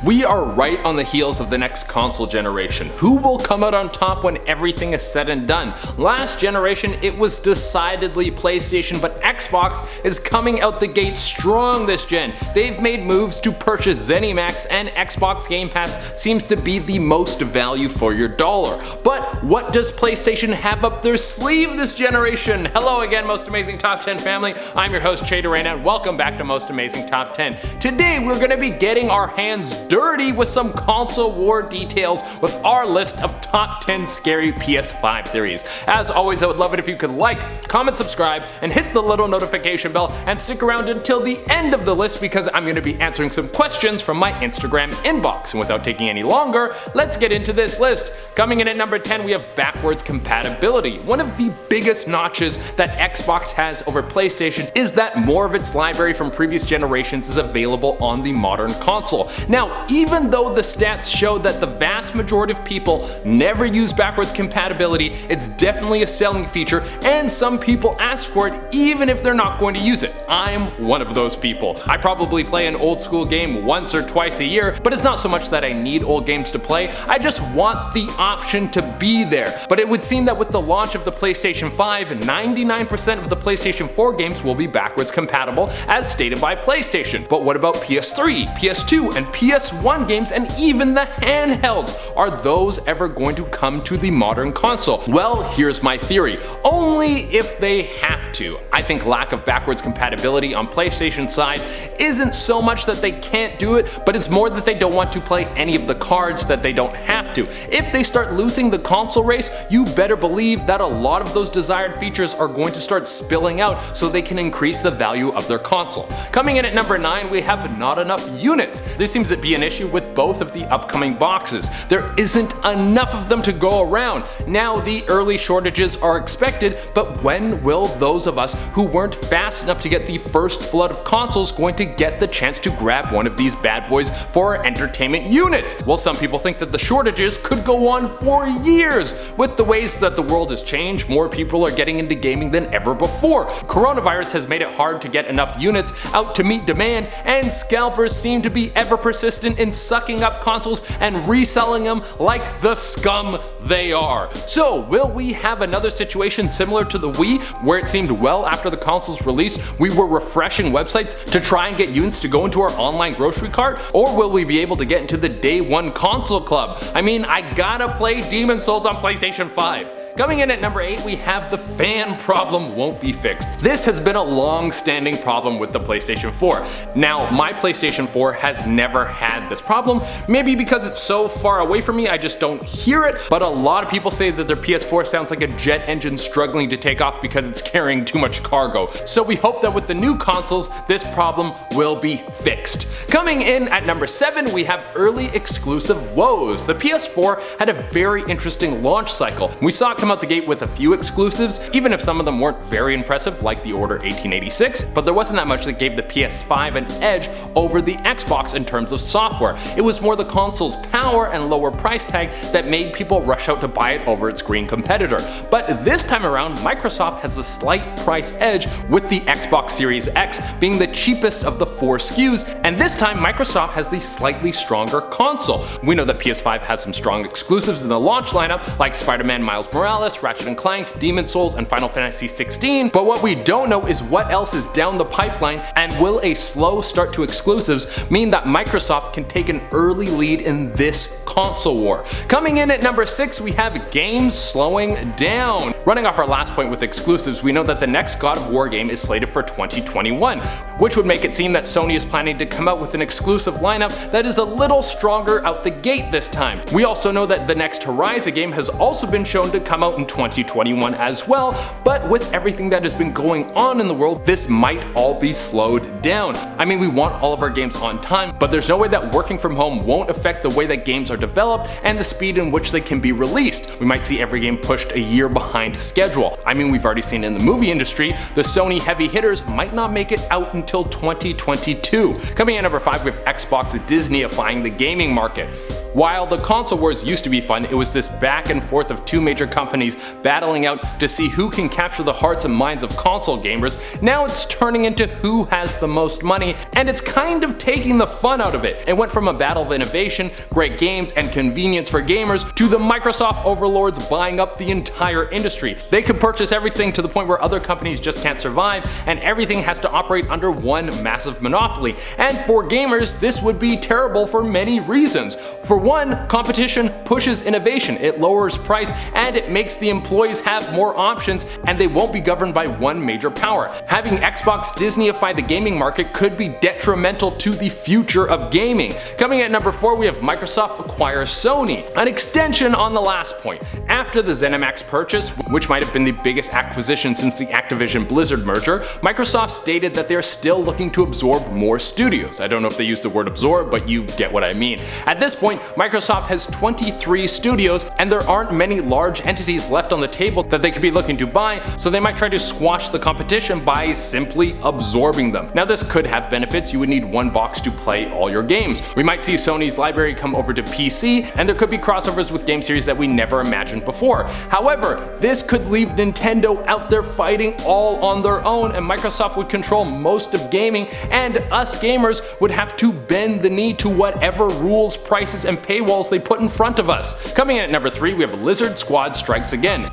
We are right on the heels of the next console generation. Who will come out on top when everything is said and done? Last generation it was decidedly PlayStation, but Xbox is coming out the gate strong this gen. They've made moves to purchase ZeniMax, and Xbox Game Pass seems to be the most value for your dollar. But what does PlayStation have up their sleeve this generation? Hello again, Most Amazing Top 10 family. I'm your host Che Durena, and welcome back to Most Amazing Top 10. Today we're going to be getting our hands dirty with some console war details with our list of top 10 scary PS5 theories. As always, I would love it if you could like, comment, subscribe, and hit the little notification bell, and stick around until the end of the list because I'm going to be answering some questions from my Instagram inbox. And without taking any longer, let's get into this list. Coming in at number 10, we have backwards compatibility. One of the biggest notches that Xbox has over PlayStation is that more of its library from previous generations is available on the modern console. Now, even though the stats show that the vast majority of people never use backwards compatibility, it's definitely a selling feature, and some people ask for it even if they're not going to use it. I'm one of those people. I probably play an old school game once or twice a year, but it's not so much that I need old games to play, I just want the option to be there. But it would seem that with the launch of the PlayStation 5, 99% of the PlayStation 4 games will be backwards compatible, as stated by PlayStation. But what about PS3, PS2, and PS1 games, and even the handhelds? Are those ever going to come to the modern console? Well, here's my theory. Only if they have to. I think lack of backwards compatibility on PlayStation side isn't so much that they can't do it, but it's more that they don't want to play any of the cards that they don't have to. If they start losing the console race, you better believe that a lot of those desired features are going to start spilling out so they can increase the value of their console. Coming in at number 9, we have not enough units. This seems to be an issue with both of the upcoming boxes. There isn't enough of them to go around. Now, the early shortages are expected, but when will those of us who weren't fast enough to get the first flood of consoles going to get the chance to grab one of these bad boys for our entertainment units? Well, some people think that the shortages could go on for years. With the ways that the world has changed, more people are getting into gaming than ever before. Coronavirus has made it hard to get enough units out to meet demand, and scalpers seem to be ever persistent in sucking up consoles and reselling them like the scum they are. So, will we have another situation similar to the Wii, where it seemed well after the console's release we were refreshing websites to try and get units to go into our online grocery cart? Or will we be able to get into the day one console club? I mean, I gotta play Demon's Souls on PlayStation 5. Coming in at number 8, we have the fan problem won't be fixed. This has been a long-standing problem with the PlayStation 4. Now, my PlayStation 4 has never had this problem, maybe because it's so far away from me I just don't hear it, but a lot of people say that their PS4 sounds like a jet engine struggling to take off because it's carrying too much cargo. So we hope that with the new consoles, this problem will be fixed. Coming in at number 7, we have early exclusive woes. The PS4 had a very interesting launch cycle. We saw it come out the gate with a few exclusives, even if some of them weren't very impressive, like the Order 1886, but there wasn't that much that gave the PS5 an edge over the Xbox in terms of software. It was more the console's power and lower price tag that made people rush out to buy it over its green competitor. But this time around, Microsoft has a slight price edge, with the Xbox Series X being the cheapest of the 4 SKUs, and this time Microsoft has the slightly stronger console. We know that PS5 has some strong exclusives in the launch lineup, like Spider-Man Miles Morales, Ratchet & Clank, Demon's Souls, and Final Fantasy 16, but what we don't know is what else is down the pipeline, and will a slow start to exclusives mean that Microsoft can take an early lead in this console war? Coming in at number 6, we have games slowing down. Running off our last point with exclusives, we know that the next God of War game is slated for 2021, which would make it seem that Sony is planning to come out with an exclusive lineup that is a little stronger out the gate this time. We also know that the next Horizon game has also been shown to come out in 2021 as well, but with everything that has been going on in the world, this might all be slowed down. I mean, we want all of our games on time, but there's no way that working from home won't affect the way that games are developed and the speed in which they can be released. We might see every game pushed a year behind schedule. I mean, we've already seen in the movie industry, the Sony heavy hitters might not make it out until 2022. Coming in at number 5, we have Xbox Disneyfying the gaming market. While the console wars used to be fun, it was this back and forth of two major companies battling out to see who can capture the hearts and minds of console gamers. Now it's turning into who has the most money, and it's kind of taking the fun out of it. And It went from a battle of innovation, great games, and convenience for gamers to the Microsoft overlords buying up the entire industry. They could purchase everything to the point where other companies just can't survive, and everything has to operate under one massive monopoly. And for gamers, this would be terrible for many reasons. For one, competition pushes innovation, it lowers price, and it makes the employees have more options, and they won't be governed by one major power. Having Xbox Disneyify the gaming market could be detrimental to the future of gaming. Coming at number 4, we have Microsoft acquires Sony. An extension on the last point. After the ZeniMax purchase, which might have been the biggest acquisition since the Activision Blizzard merger, Microsoft stated that they're still looking to absorb more studios. I don't know if they used the word absorb, but you get what I mean. At this point, Microsoft has 23 studios, and there aren't many large entities left on the table that they could be looking to buy, so they might try to squash the competition by simply absorbing them. Now this could have benefits. You would need one box to play all your games. We might see Sony's library come over to PC, and there could be crossovers with game series that we never imagined before. However, this could leave Nintendo out there fighting all on their own, and Microsoft would control most of gaming, and us gamers would have to bend the knee to whatever rules, prices, and paywalls they put in front of us. Coming in at number 3, we have Lizard Squad Strikes Again.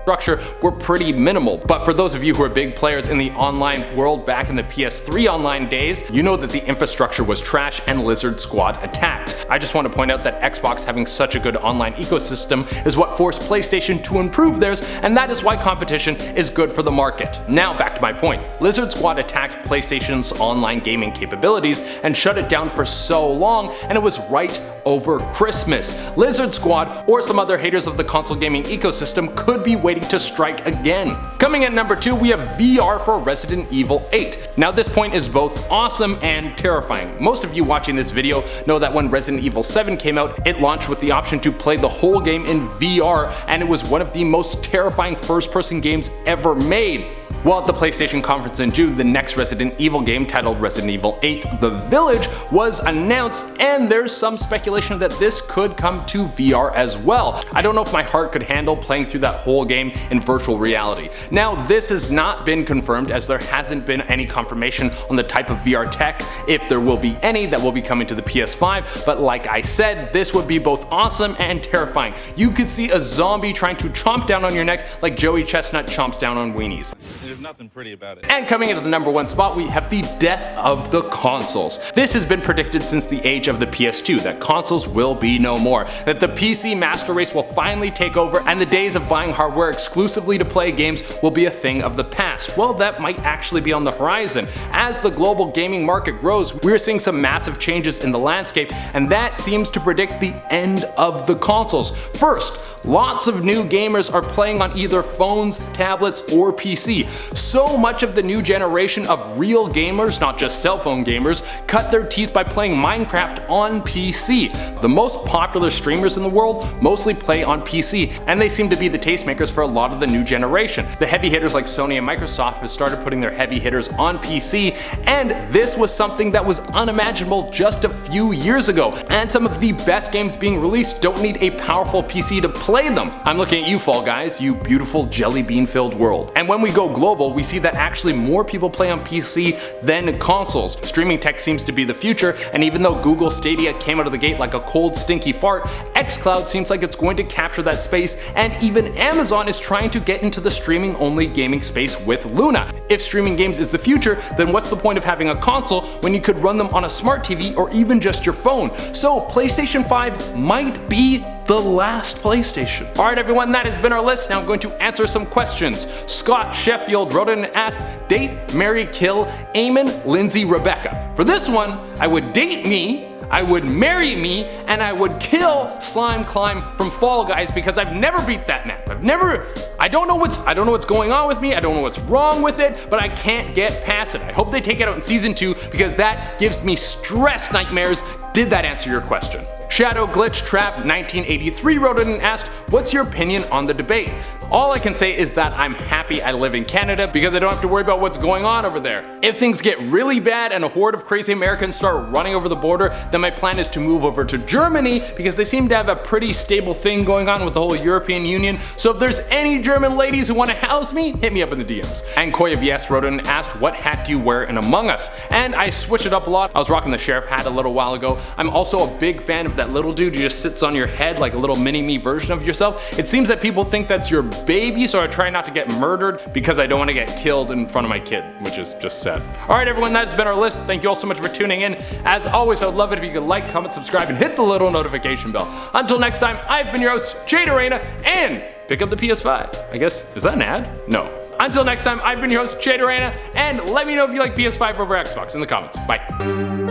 Structure were pretty minimal, but for those of you who are big players in the online world back in the PS3 online days, you know that the infrastructure was trash and Lizard Squad attacked. I just want to point out that Xbox having such a good online ecosystem is what forced PlayStation to improve theirs, and that is why competition is good for the market. Now back to my point. Lizard Squad attacked PlayStation's online gaming capabilities and shut it down for so long, and it was right over Christmas. Lizard Squad, or some other haters of the console gaming ecosystem, could be waiting to strike again. Coming at number 2, we have VR for Resident Evil 8. Now this point is both awesome and terrifying. Most of you watching this video know that when Resident Evil 7 came out, it launched with the option to play the whole game in VR, and it was one of the most terrifying first-person games ever made. Well, at the PlayStation conference in June, the next Resident Evil game, titled Resident Evil 8 The Village, was announced, and there's some speculation that this could come to VR as well. I don't know if my heart could handle playing through that whole game in virtual reality. Now, this has not been confirmed, as there hasn't been any confirmation on the type of VR tech, if there will be any, that will be coming to the PS5, but like I said, this would be both awesome and terrifying. You could see a zombie trying to chomp down on your neck like Joey Chestnut chomps down on weenies. There's nothing pretty about it. And coming into the number 1 spot, we have the death of the consoles. This has been predicted since the age of the PS2, that consoles will be no more, that the PC master race will finally take over, and the days of buying hardware exclusively to play games will be a thing of the past. Well, that might actually be on the horizon. As the global gaming market grows, we're seeing some massive changes in the landscape, and that seems to predict the end of the consoles. First, lots of new gamers are playing on either phones, tablets, or PC. So much of the new generation of real gamers, not just cell phone gamers, cut their teeth by playing Minecraft on PC. The most popular streamers in the world mostly play on PC, and they seem to be the tastemakers for a lot of the new generation. The heavy hitters like Sony and Microsoft have started putting their heavy hitters on PC, and this was something that was unimaginable just a few years ago. And some of the best games being released don't need a powerful PC to play them. I'm looking at you, Fall Guys, you beautiful jelly bean filled world. And when we go global, we see that actually more people play on PC than consoles. Streaming tech seems to be the future, and even though Google Stadia came out of the gate like a cold stinky fart, xCloud seems like it's going to capture that space, and even Amazon is trying to get into the streaming only gaming space with Luna. If streaming games is the future, then what's the point of having a console when you could run them on a smart TV or even just your phone? So PlayStation 5 might be the last PlayStation. Alright everyone, that has been our list. Now I'm going to answer some questions. Scott Sheffield wrote in and asked, date, marry, kill, Eamon, Lindsay, Rebecca. For this one, I would date me, I would marry me, and I would kill Slime Climb from Fall Guys, because I've never beat that map. I don't know what's going on with me, I don't know what's wrong with it, but I can't get past it. I hope they take it out in season 2, because that gives me stress nightmares. Did that answer your question? Shadow Glitch Trap 1983 wrote in and asked, what's your opinion on the debate? All I can say is that I'm happy I live in Canada because I don't have to worry about what's going on over there. If things get really bad and a horde of crazy Americans start running over the border, then my plan is to move over to Germany because they seem to have a pretty stable thing going on with the whole European Union. So if there's any German ladies who want to house me, hit me up in the DMs. And Koyev wrote in and asked, what hat do you wear in Among Us? And I switched it up a lot. I was rocking the sheriff hat a little while ago. I'm also a big fan of that little dude who just sits on your head like a little mini-me version of yourself. It seems that people think that's your baby, so I try not to get murdered because I don't want to get killed in front of my kid, which is just sad. Alright everyone, that's been our list. Thank you all so much for tuning in. As always, I would love it if you could like, comment, subscribe, and hit the little notification bell. Until next time, I've been your host, Jade Arena, and pick up the PS5. I guess, is that an ad? No. Until next time, I've been your host, Jade Arena, and let me know if you like PS5 over Xbox in the comments. Bye.